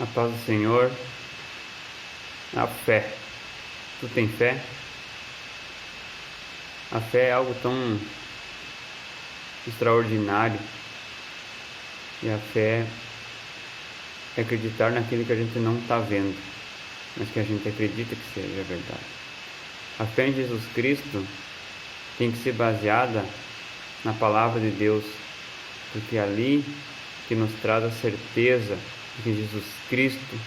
A paz do Senhor, a fé. Tu tem fé? A fé é algo tão extraordinário. E a fé é acreditar naquilo que a gente não está vendo, mas que a gente acredita que seja verdade. A fé em Jesus Cristo tem que ser baseada na palavra de Deus, porque é ali que nos traz a certeza de que Jesus Cristo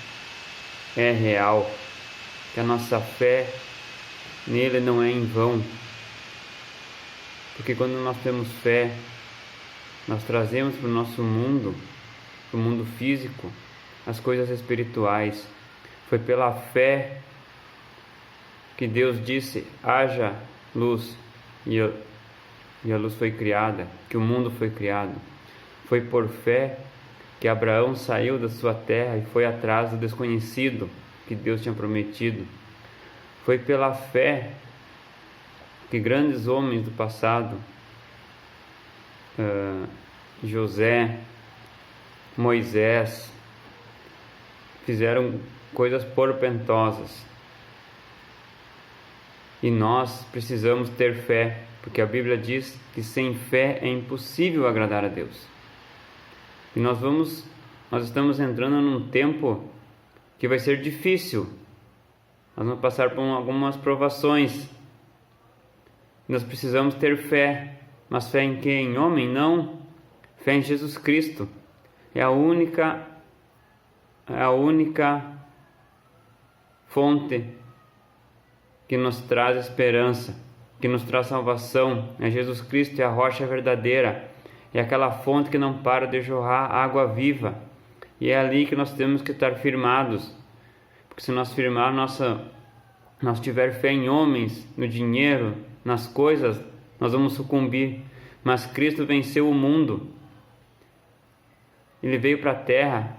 é real, que a nossa fé nele não é em vão. Porque quando nós temos fé, nós trazemos para o nosso mundo, para o mundo físico, as coisas espirituais. Foi pela fé que Deus disse: haja luz, e a luz foi criada, que o mundo foi criado. Foi por fé que Abraão saiu da sua terra e foi atrás do desconhecido que Deus tinha prometido. Foi pela fé que grandes homens do passado, José, Moisés, fizeram coisas portentosas. E nós precisamos ter fé, porque a Bíblia diz que sem fé é impossível agradar a Deus. E nós estamos entrando num tempo que vai ser difícil. Nós vamos passar por algumas provações. Nós precisamos ter fé. Mas fé em quem? Em homem? Não. Fé em Jesus Cristo. É a única fonte que nos traz esperança, que nos traz salvação. É Jesus Cristo, é a rocha verdadeira. É aquela fonte que não para de jorrar água viva. E é ali que nós temos que estar firmados. Porque se nós nós tiver fé em homens, no dinheiro, nas coisas, nós vamos sucumbir. Mas Cristo venceu o mundo. Ele veio para a terra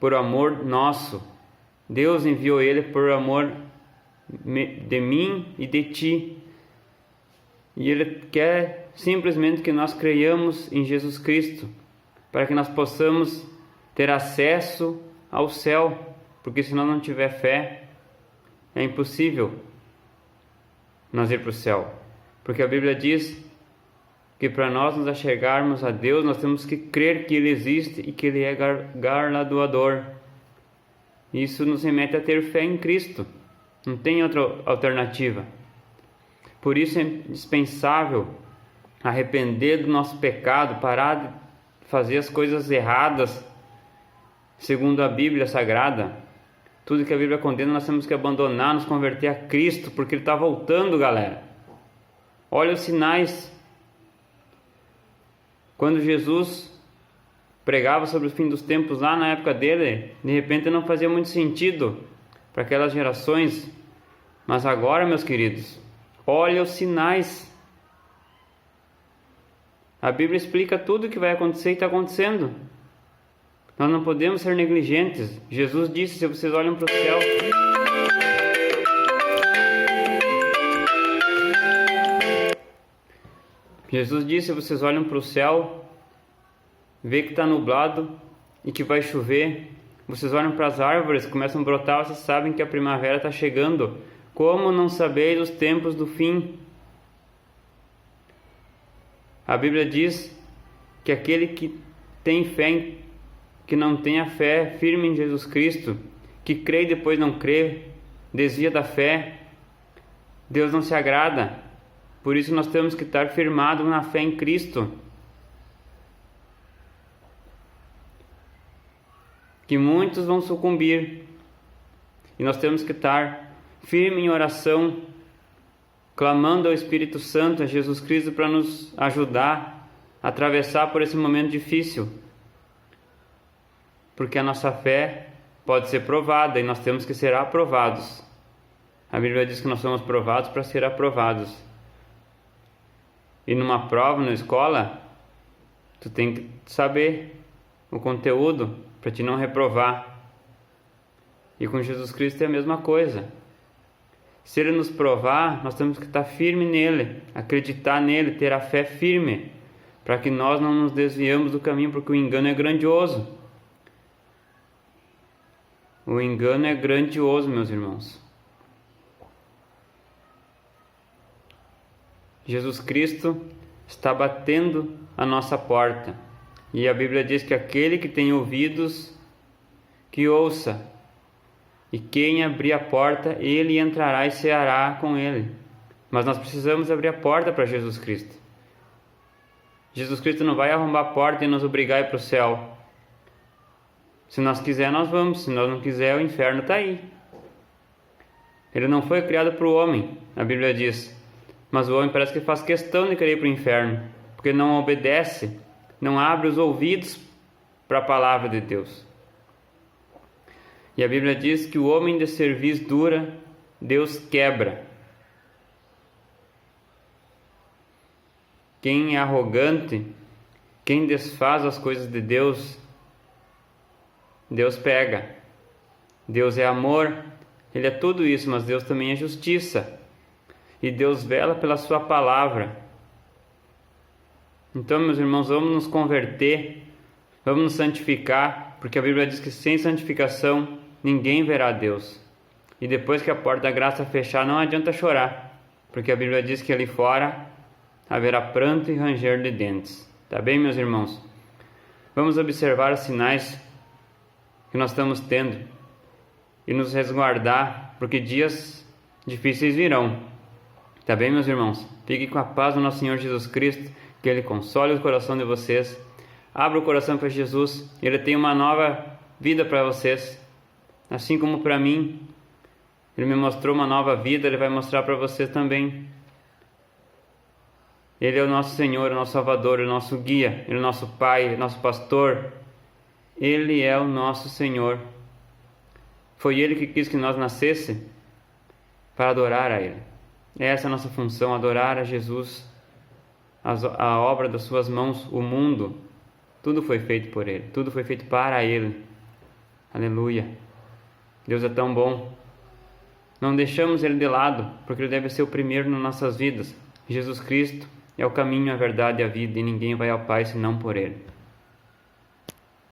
por amor nosso. Deus enviou ele por amor de mim e de ti. E ele quer simplesmente que nós creiamos em Jesus Cristo, para que nós possamos ter acesso ao céu, porque se nós não tiver fé, é impossível nós ir para o céu, porque a Bíblia diz que para nós nos achegarmos a Deus, nós temos que crer que Ele existe e que Ele é galardoador. Isso nos remete a ter fé em Cristo, não tem outra alternativa. Por isso é indispensável arrepender do nosso pecado, parar de fazer as coisas erradas segundo a Bíblia Sagrada. Tudo que a Bíblia condena nós temos que abandonar, nos converter a Cristo, porque Ele está voltando, galera. Olha os sinais. Quando Jesus pregava sobre o fim dos tempos lá na época dele, de repente não fazia muito sentido para aquelas gerações. Mas agora, meus queridos, olha os sinais. A Bíblia explica tudo o que vai acontecer e está acontecendo. Nós não podemos ser negligentes. Jesus disse: se vocês olham para o céu, Jesus disse: se vocês olham para o céu, vê que está nublado e que vai chover. Vocês olham para as árvores, começam a brotar, vocês sabem que a primavera está chegando. Como não sabeis os tempos do fim? A Bíblia diz que aquele que tem fé, que não tem a fé firme em Jesus Cristo, que crê e depois não crê, desvia da fé, Deus não se agrada. Por isso nós temos que estar firmados na fé em Cristo. Que muitos vão sucumbir. E nós temos que estar firmes em oração, clamando ao Espírito Santo, a Jesus Cristo, para nos ajudar a atravessar por esse momento difícil. Porque a nossa fé pode ser provada e nós temos que ser aprovados. A Bíblia diz que nós somos provados para ser aprovados. E numa prova, na escola, tu tem que saber o conteúdo para te não reprovar. E com Jesus Cristo é a mesma coisa. Se Ele nos provar, nós temos que estar firme nele, acreditar nele, ter a fé firme, para que nós não nos desviamos do caminho, porque o engano é grandioso. O engano é grandioso, meus irmãos. Jesus Cristo está batendo a nossa porta. E a Bíblia diz que aquele que tem ouvidos, que ouça. E quem abrir a porta, ele entrará e ceará com ele. Mas nós precisamos abrir a porta para Jesus Cristo. Jesus Cristo não vai arrombar a porta e nos obrigar a ir para o céu. Se nós quiser, nós vamos. Se nós não quiser, o inferno está aí. Ele não foi criado para o homem, a Bíblia diz. Mas o homem parece que faz questão de querer ir para o inferno, porque não obedece, não abre os ouvidos para a palavra de Deus. E a Bíblia diz que o homem de cerviz dura, Deus quebra. Quem é arrogante, quem desfaz as coisas de Deus, Deus pega. Deus é amor, Ele é tudo isso, mas Deus também é justiça. E Deus vela pela sua palavra. Então, meus irmãos, vamos nos converter, vamos nos santificar, porque a Bíblia diz que sem santificação ninguém verá Deus. E depois que a porta da graça fechar, não adianta chorar, porque a Bíblia diz que ali fora haverá pranto e ranger de dentes. Tá bem, meus irmãos? Vamos observar os sinais que nós estamos tendo e nos resguardar, porque dias difíceis virão. Tá bem, meus irmãos? Fiquem com a paz do nosso Senhor Jesus Cristo, que Ele console o coração de vocês. Abra o coração para Jesus, Ele tem uma nova vida para vocês. Assim como para mim, Ele me mostrou uma nova vida, Ele vai mostrar para vocês também. Ele é o nosso Senhor, o nosso Salvador, o nosso guia, Ele é o nosso Pai, o nosso pastor. Ele é o nosso Senhor. Foi Ele que quis que nós nascêssemos para adorar a Ele. Essa é a nossa função, adorar a Jesus, a obra das suas mãos, o mundo. Tudo foi feito por Ele, tudo foi feito para Ele. Aleluia. Deus é tão bom. Não deixamos Ele de lado, porque Ele deve ser o primeiro nas nossas vidas. Jesus Cristo é o caminho, a verdade e a vida, e ninguém vai ao Pai senão por Ele.